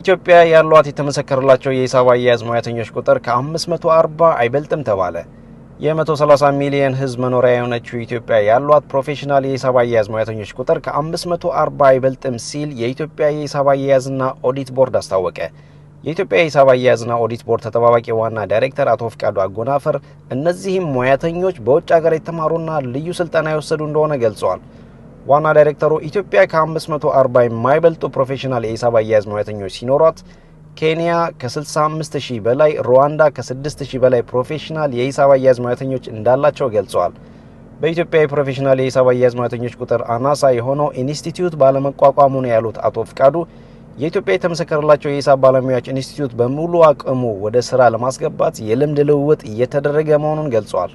ኢትዮጵያ ያሏት የተመሰከረላቸው የሂሳብ አያያዝ ሙያተኞች ቁጥር ከ540 አይበልጥም ተባለ። የ130 ሚሊዮን ሕዝብ መኖሪያ የሆነችው ኢትዮጵያ ያሏት ፕሮፌሽናል የሂሳብ አያያዝ ሙያተኞች ቁጥር ከ540 አይበልጥም ሲል የኢትዮጵያ የሂሳብ አያያዝና ኦዲት ቦርድ አስታወቀ። የኢትዮጵያ የሂሳብ አያያዝና ኦዲት ቦርድ ተጠባባቂ ዋና ዳይሬክተር አቶ ፍቃዱ አጎናፍር እነዚህም ሙያተኞች በውጭ ሀገር የተማሩና ልዩ ስልጠና የወሰዱ እንደሆነ ገልጸዋል። ዋና ዳይሬክተሩ ኢትዮጵያ ከ540 የማይበልጡ ፕሮፌሽናል የሂሳብ አያያዝ ሙያተኞች ሲኖሯት ኬንያ ከ65000 በላይ፣ ሩዋንዳ ከ6000 በላይ ፕሮፌሽናል የሂሳብ አያያዝ ሙያተኞች እንዳላቸው ገልጸዋል። በኢትዮጵያ የፕሮፌሽናል የሂሳብ አያያዝ ሙያተኞች ቁጥር አናሳ የሆነው ኢንስቲትዩት ባለመቋቋሙ ነው ያሉት አቶ ፍቃዱ የኢትዮጵያ የተመሰከረላቸው የሂሳብ ባለሙያዎች ኢንስቲትዩት በሙሉ አቅሙ ወደ ስራ ለማስገባት የልምድ ልውውጥ እየተደረገ መሆኑን ገልጸዋል።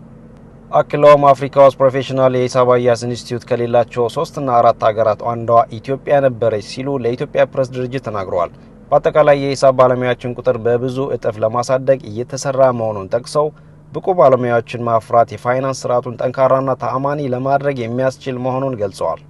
አክለውም አፍሪካ ውስጥ ፕሮፌሽናል የሂሳብ አያያዝ ኢንስቲትዩት ከሌላቸው 3 እና 4 ሀገራት አንዷ ኢትዮጵያ ነበረች ሲሉ ለኢትዮጵያ ፕሬስ ድርጅት ተናግረዋል። በአጠቃላይ የሂሳብ ባለሙያዎችን ቁጥር በብዙ እጥፍ ለማሳደግ እየተሰራ መሆኑን ጠቅሰው ብቁ ባለሙያዎችን ማፍራት የፋይናንስ ስርዓቱን ጠንካራና ተአማኒ ለማድረግ የሚያስችል መሆኑን ገልጸዋል።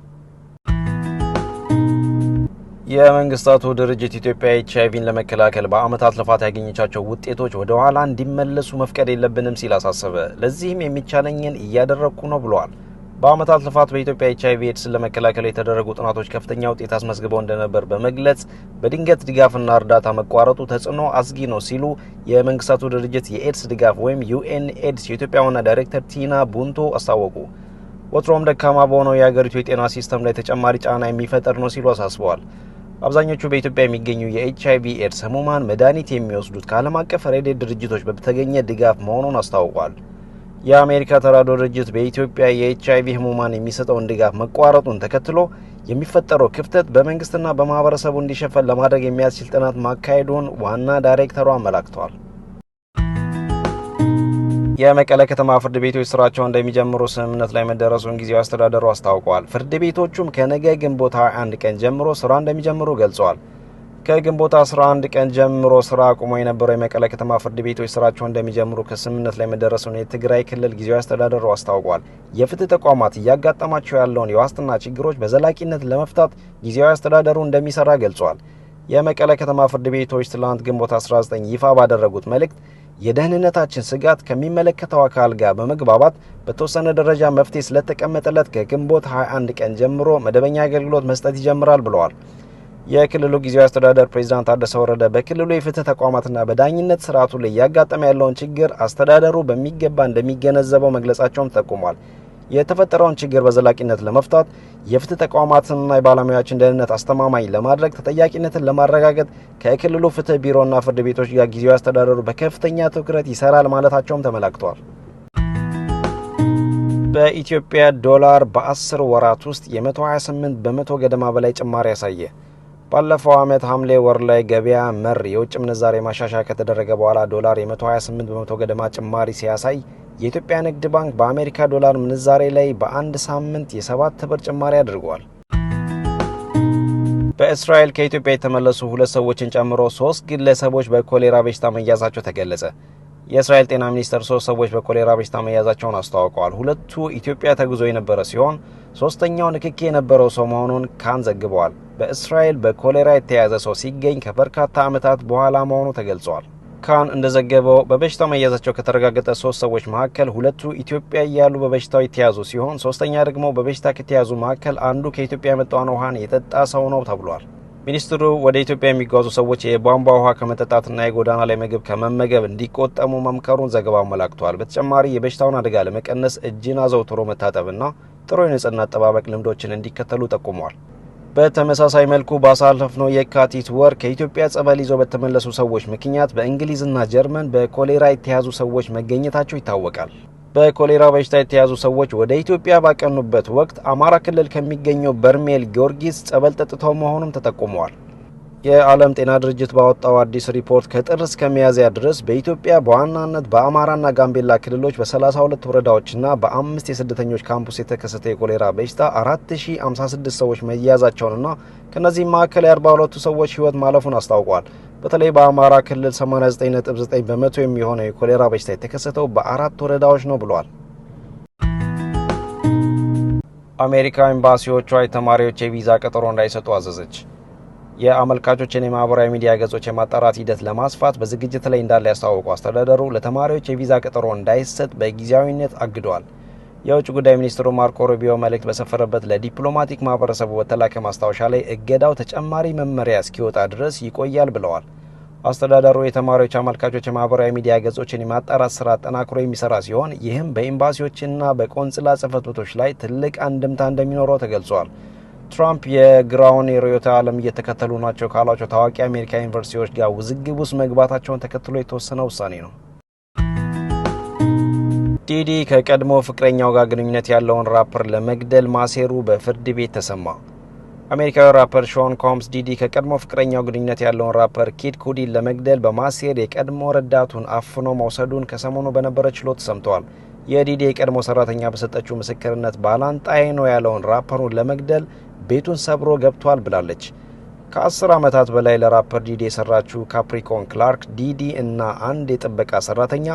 የመንግስታቱ ድርጅት ኢትዮጵያ ኤችአይቪን ለመከላከል በአመታት ልፋት ያገኘቻቸው ውጤቶች ወደ ኋላ እንዲመለሱ መፍቀድ የለብንም ሲል አሳሰበ። ለዚህም የሚቻለኝን እያደረግኩ ነው ብለዋል። በአመታት ልፋት በኢትዮጵያ ኤችአይቪ ኤድስን ለመከላከል የተደረጉ ጥናቶች ከፍተኛ ውጤት አስመዝግበው እንደነበር በመግለጽ በድንገት ድጋፍና እርዳታ መቋረጡ ተጽዕኖ አስጊ ነው ሲሉ የመንግስታቱ ድርጅት የኤድስ ድጋፍ ወይም ዩኤን ኤድስ የኢትዮጵያ ዋና ዳይሬክተር ቲና ቡንቶ አስታወቁ። ወትሮም ደካማ በሆነው የሀገሪቱ የጤና ሲስተም ላይ ተጨማሪ ጫና የሚፈጠር ነው ሲሉ አሳስበዋል። አብዛኞቹ በኢትዮጵያ የሚገኙ የኤችአይቪ ኤድስ ህሙማን መድኃኒት የሚወስዱት ከዓለም አቀፍ ረድኤት ድርጅቶች በተገኘ ድጋፍ መሆኑን አስታውቋል። የአሜሪካ ተራድኦ ድርጅት በኢትዮጵያ የኤችአይቪ ህሙማን የሚሰጠውን ድጋፍ መቋረጡን ተከትሎ የሚፈጠረው ክፍተት በመንግስትና በማህበረሰቡ እንዲሸፈን ለማድረግ የሚያስችል ጥናት ማካሄዱን ዋና ዳይሬክተሩ አመላክተዋል። የመቀለ ከተማ ፍርድ ቤቶች ስራቸውን እንደሚጀምሩ ስምምነት ላይ መደረሱን ጊዜያዊ አስተዳደሩ አስታውቀዋል። ፍርድ ቤቶቹም ከነገ ግንቦት 21 ቀን ጀምሮ ስራ እንደሚጀምሩ ገልጸዋል። ከግንቦት 11 ቀን ጀምሮ ስራ አቁሞ የነበረው የመቀለ ከተማ ፍርድ ቤቶች ስራቸውን እንደሚጀምሩ ከስምምነት ላይ መደረሱን የትግራይ ክልል ጊዜያዊ አስተዳደሩ አስታውቋል። የፍትህ ተቋማት እያጋጠማቸው ያለውን የዋስትና ችግሮች በዘላቂነት ለመፍታት ጊዜያዊ አስተዳደሩ እንደሚሰራ ገልጿል። የመቀለ ከተማ ፍርድ ቤቶች ትላንት ግንቦት 19 ይፋ ባደረጉት መልእክት የደህንነታችን ስጋት ከሚመለከተው አካል ጋር በመግባባት በተወሰነ ደረጃ መፍትሄ ስለተቀመጠለት ከግንቦት 21 ቀን ጀምሮ መደበኛ አገልግሎት መስጠት ይጀምራል ብለዋል። የክልሉ ጊዜያዊ አስተዳደር ፕሬዝዳንት ታደሰ ወረደ በክልሉ የፍትህ ተቋማትና በዳኝነት ስርዓቱ ላይ ያጋጠመ ያለውን ችግር አስተዳደሩ በሚገባ እንደሚገነዘበው መግለጻቸውም ጠቁሟል። የተፈጠረውን ችግር በዘላቂነት ለመፍታት የፍትህ ተቋማትንና የባለሙያዎችን ደህንነት አስተማማኝ ለማድረግ ተጠያቂነትን ለማረጋገጥ ከክልሉ ፍትህ ቢሮና ፍርድ ቤቶች ጋር ጊዜያዊ አስተዳደሩ በከፍተኛ ትኩረት ይሰራል ማለታቸውም ተመላክቷል። በኢትዮጵያ ዶላር በ10 ወራት ውስጥ የ128 በመቶ ገደማ በላይ ጭማሪ ያሳየ። ባለፈው ዓመት ሐምሌ ወር ላይ ገበያ መር የውጭ ምንዛሬ ማሻሻያ ከተደረገ በኋላ ዶላር የ128 በመቶ ገደማ ጭማሪ ሲያሳይ የኢትዮጵያ ንግድ ባንክ በአሜሪካ ዶላር ምንዛሬ ላይ በአንድ ሳምንት የ7 ብር ጭማሪ አድርጓል። በእስራኤል ከኢትዮጵያ የተመለሱ 2 ሰዎችን ጨምሮ 3 ግለሰቦች በኮሌራ በሽታ መያዛቸው ተገለጸ። የእስራኤል ጤና ሚኒስቴር 3 ሰዎች በኮሌራ በሽታ መያዛቸውን አስታውቀዋል። 2ቱ ኢትዮጵያ ተጉዞ የነበረ ሲሆን 3ኛው ንክኪ የነበረው ሰው መሆኑን ካን ዘግበዋል። በእስራኤል በኮሌራ የተያዘ ሰው ሲገኝ ከበርካታ ዓመታት በኋላ መሆኑ ተገልጿል። ካን እንደዘገበው በበሽታው መያዛቸው ከተረጋገጠ 3 ሰዎች መካከል 2ቱ ኢትዮጵያ እያሉ በበሽታው የተያዙ ሲሆን 3ኛ ደግሞ በበሽታ ከተያዙ መካከል አንዱ ከኢትዮጵያ የመጣውን ውሃን የጠጣ ሰው ነው ተብሏል። ሚኒስትሩ ወደ ኢትዮጵያ የሚጓዙ ሰዎች የቧንቧ ውሃ ከመጠጣትና የጎዳና ላይ ምግብ ከመመገብ እንዲቆጠሙ መምከሩን ዘገባው አመላክቷል። በተጨማሪ የበሽታውን አደጋ ለመቀነስ እጅን አዘውትሮ መታጠብና ጥሩ የንጽህና አጠባበቅ ልምዶችን እንዲከተሉ ጠቁሟል። በተመሳሳይ መልኩ ባሳለፍነው የካቲት ወር ከኢትዮጵያ ጸበል ይዘው በተመለሱ ሰዎች ምክንያት በእንግሊዝና ጀርመን በኮሌራ የተያዙ ሰዎች መገኘታቸው ይታወቃል። በኮሌራ በሽታ የተያዙ ሰዎች ወደ ኢትዮጵያ ባቀኑበት ወቅት አማራ ክልል ከሚገኘው በርሜል ጊዮርጊስ ጸበል ጠጥተው መሆኑም ተጠቁመዋል። የዓለም ጤና ድርጅት ባወጣው አዲስ ሪፖርት ከጥር እስከ ሚያዝያ ድረስ በኢትዮጵያ በዋናነት በአማራና ጋምቤላ ክልሎች በ32 ወረዳዎችና በ5 የስደተኞች ካምፕስ የተከሰተ የኮሌራ በሽታ 4056 ሰዎች መያዛቸውንና ከነዚህም መካከል 42 ሰዎች ህይወት ማለፉን አስታውቋል። በተለይ በአማራ ክልል 89.9 በመቶ የሚሆነው የኮሌራ በሽታ የተከሰተው በ4 ወረዳዎች ነው ብሏል። አሜሪካ ኤምባሲዎቿ የተማሪዎች የቪዛ ቀጠሮ እንዳይሰጡ አዘዘች። የአመልካቾችን የማህበራዊ ሚዲያ ገጾች የማጣራት ሂደት ለማስፋት በዝግጅት ላይ እንዳለ ያስታወቀው አስተዳደሩ ለተማሪዎች የቪዛ ቀጠሮ እንዳይሰጥ በጊዜያዊነት አግዷል። የውጭ ጉዳይ ሚኒስትሩ ማርኮ ሩቢዮ መልእክት በሰፈረበት ለዲፕሎማቲክ ማህበረሰቡ በተላከ ማስታወሻ ላይ እገዳው ተጨማሪ መመሪያ እስኪወጣ ድረስ ይቆያል ብለዋል። አስተዳደሩ የተማሪዎች አመልካቾች የማህበራዊ ሚዲያ ገጾችን የማጣራት ስራ አጠናክሮ የሚሰራ ሲሆን ይህም በኤምባሲዎችና በቆንጽላ ጽሕፈት ቤቶች ላይ ትልቅ አንድምታ እንደሚኖረው ተገልጿል። ትራምፕ የግራውን የርዕዮተ ዓለም እየተከተሉ ናቸው ካሏቸው ታዋቂ አሜሪካ ዩኒቨርሲቲዎች ጋር ውዝግብ ውስጥ መግባታቸውን ተከትሎ የተወሰነ ውሳኔ ነው። ዲዲ ከቀድሞ ፍቅረኛው ጋር ግንኙነት ያለውን ራፐር ለመግደል ማሴሩ በፍርድ ቤት ተሰማ። አሜሪካዊ ራፐር ሾን ኮምስ ዲዲ ከቀድሞ ፍቅረኛው ግንኙነት ያለውን ራፐር ኪድ ኩዲን ለመግደል በማሴር የቀድሞ ረዳቱን አፍኖ መውሰዱን ከሰሞኑ በነበረ ችሎት ሰምተዋል። የዲዲ የቀድሞ ሰራተኛ በሰጠችው ምስክርነት ባላንጣዬ ነው ያለውን ራፐሩን ለመግደል ቤቱን ሰብሮ ገብቷል ብላለች። ከ10 ዓመታት በላይ ለራፐር ዲዲ የሰራችው ካፕሪኮን ክላርክ ዲዲ እና አንድ የጥበቃ ሰራተኛ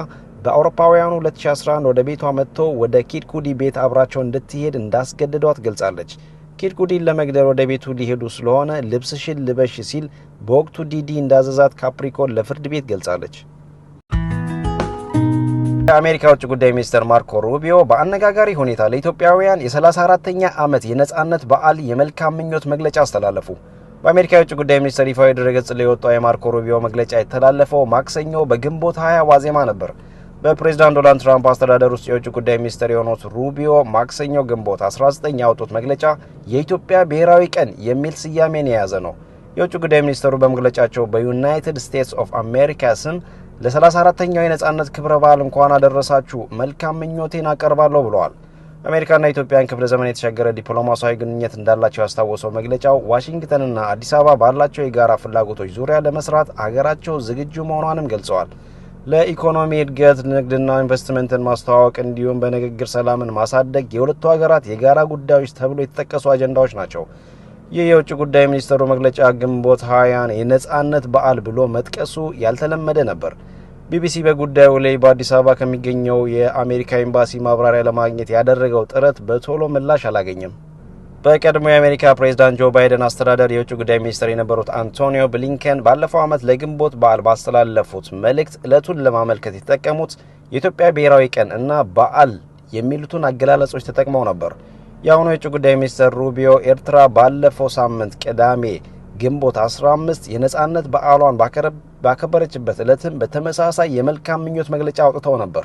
በአውሮፓውያኑ 2011 ወደ ቤቷ መጥቶ ወደ ኪድ ኩዲ ቤት አብራቸው እንድትሄድ እንዳስገድዷት ገልጻለች። ኪድ ኩዲን ለመግደል ወደ ቤቱ ሊሄዱ ስለሆነ ልብስሽን ልበሽ ሲል በወቅቱ ዲዲ እንዳዘዛት ካፕሪኮን ለፍርድ ቤት ገልጻለች። የአሜሪካ ውጭ ጉዳይ ሚኒስትር ማርኮ ሩቢዮ በአነጋጋሪ ሁኔታ ለኢትዮጵያውያን የ34ኛ ዓመት የነጻነት በዓል የመልካም ምኞት መግለጫ አስተላለፉ። በአሜሪካ የውጭ ጉዳይ ሚኒስትር ይፋዊ ድረገጽ ላይ የወጣው የማርኮ ሩቢዮ መግለጫ የተላለፈው ማክሰኞ በግንቦት 20 ዋዜማ ነበር። በፕሬዝዳንት ዶናልድ ትራምፕ አስተዳደር ውስጥ የውጭ ጉዳይ ሚኒስትር የሆኑት ሩቢዮ ማክሰኞ ግንቦት 19 ያወጡት መግለጫ የኢትዮጵያ ብሔራዊ ቀን የሚል ስያሜን የያዘ ነው። የውጭ ጉዳይ ሚኒስትሩ በመግለጫቸው በዩናይትድ ስቴትስ ኦፍ አሜሪካ ስም ለ34ኛው የነጻነት ክብረ በዓል እንኳን አደረሳችሁ መልካም ምኞቴን አቀርባለሁ ብለዋል። አሜሪካና ኢትዮጵያን ክፍለ ዘመን የተሻገረ ዲፕሎማሲያዊ ግንኙነት እንዳላቸው ያስታወሰው መግለጫው ዋሽንግተንና አዲስ አበባ ባላቸው የጋራ ፍላጎቶች ዙሪያ ለመስራት አገራቸው ዝግጁ መሆኗንም ገልጸዋል። ለኢኮኖሚ እድገት፣ ንግድና ኢንቨስትመንትን ማስተዋወቅ እንዲሁም በንግግር ሰላምን ማሳደግ የሁለቱ ሀገራት የጋራ ጉዳዮች ተብሎ የተጠቀሱ አጀንዳዎች ናቸው። ይህ የውጭ ጉዳይ ሚኒስትሩ መግለጫ ግንቦት 20 የነጻነት በዓል ብሎ መጥቀሱ ያልተለመደ ነበር። ቢቢሲ በጉዳዩ ላይ በአዲስ አበባ ከሚገኘው የአሜሪካ ኤምባሲ ማብራሪያ ለማግኘት ያደረገው ጥረት በቶሎ ምላሽ አላገኘም። በቀድሞ የአሜሪካ ፕሬዝዳንት ጆ ባይደን አስተዳደር የውጭ ጉዳይ ሚኒስትር የነበሩት አንቶኒዮ ብሊንከን ባለፈው ዓመት ለግንቦት በዓል ባስተላለፉት መልእክት ዕለቱን ለማመልከት የተጠቀሙት የኢትዮጵያ ብሔራዊ ቀን እና በዓል የሚሉትን አገላለጾች ተጠቅመው ነበር። የአሁኑ የውጭ ጉዳይ ሚኒስትር ሩቢዮ ኤርትራ ባለፈው ሳምንት ቅዳሜ ግንቦት 15 የነጻነት በዓሏን ባከበረችበት ዕለትም በተመሳሳይ የመልካም ምኞት መግለጫ አውጥተው ነበር።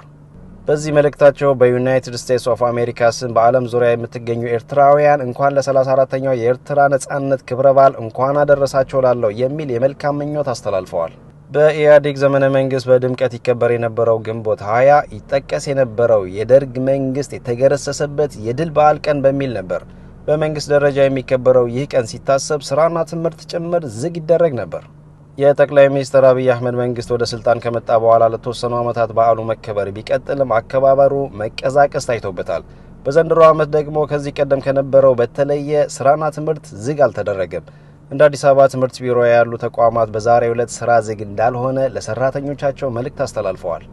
በዚህ መልእክታቸው በዩናይትድ ስቴትስ ኦፍ አሜሪካ ስም በዓለም ዙሪያ የምትገኙ ኤርትራውያን እንኳን ለ34ኛው የኤርትራ ነጻነት ክብረ በዓል እንኳን አደረሳቸው ላለው የሚል የመልካም ምኞት አስተላልፈዋል። በኢህአዴግ ዘመነ መንግስት በድምቀት ይከበር የነበረው ግንቦት 20 ይጠቀስ የነበረው የደርግ መንግስት የተገረሰሰበት የድል በዓል ቀን በሚል ነበር። በመንግስት ደረጃ የሚከበረው ይህ ቀን ሲታሰብ ስራና ትምህርት ጭምር ዝግ ይደረግ ነበር። የጠቅላይ ሚኒስትር አብይ አህመድ መንግስት ወደ ስልጣን ከመጣ በኋላ ለተወሰኑ ዓመታት በዓሉ መከበር ቢቀጥልም አከባበሩ መቀዛቀስ ታይቶበታል። በዘንድሮ ዓመት ደግሞ ከዚህ ቀደም ከነበረው በተለየ ስራና ትምህርት ዝግ አልተደረገም። እንደ አዲስ አበባ ትምህርት ቢሮ ያሉ ተቋማት በዛሬው ዕለት ስራ ዝግ እንዳልሆነ ለሰራተኞቻቸው መልእክት አስተላልፈዋል።